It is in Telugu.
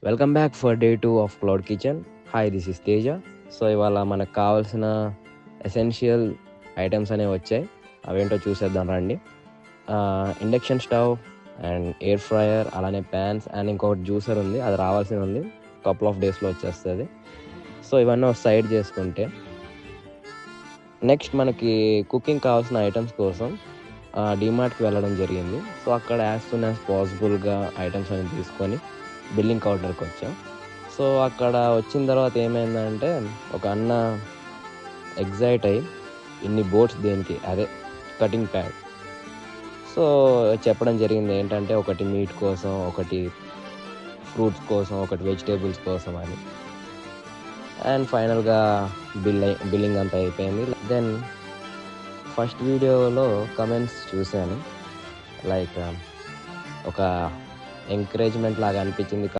Welcome back for day 2 of cloud kitchen. Hi, this is Teja. So ఇవాళ మనకు కావాల్సిన ఎసెన్షియల్ ఐటమ్స్ అనేవి వచ్చాయి. అవేంటో చూసేద్దాం రండి. Induction stove and air fryer, అలానే ప్యాన్స్ అండ్ ఇంకొకటి జ్యూసర్ ఉంది, అది రావాల్సి ఉంది. కపుల్ ఆఫ్ డేస్లో వచ్చేస్తుంది. సో ఇవన్నీ ఒక సైడ్ చేసుకుంటే, నెక్స్ట్ మనకి కుకింగ్ కావాల్సిన ఐటమ్స్ కోసం డిమార్ట్కి వెళ్ళడం జరిగింది. సో అక్కడ యాజ్ సూన్ యాజ్ పాసిబుల్గా ఐటమ్స్ అనేవి తీసుకొని బిల్లింగ్ కౌంటర్కి వచ్చాం. సో అక్కడ వచ్చిన తర్వాత ఏమైందంటే, ఒక అన్న ఎగ్జైట్ అయ్యి, ఇన్ని బోట్స్ దేనికి, అదే కటింగ్ ప్యాడ్. సో చెప్పడం జరిగింది ఏంటంటే, ఒకటి మీట్ కోసం, ఒకటి ఫ్రూట్స్ కోసం, ఒకటి వెజిటేబుల్స్ కోసం అని. అండ్ ఫైనల్గా బిల్లింగ్ అంతా అయిపోయింది. దెన్ ఫస్ట్ వీడియోలో కమెంట్స్ చూశాను, లైక్ ఒక ఎంకరేజ్మెంట్ లాగా అనిపించింది.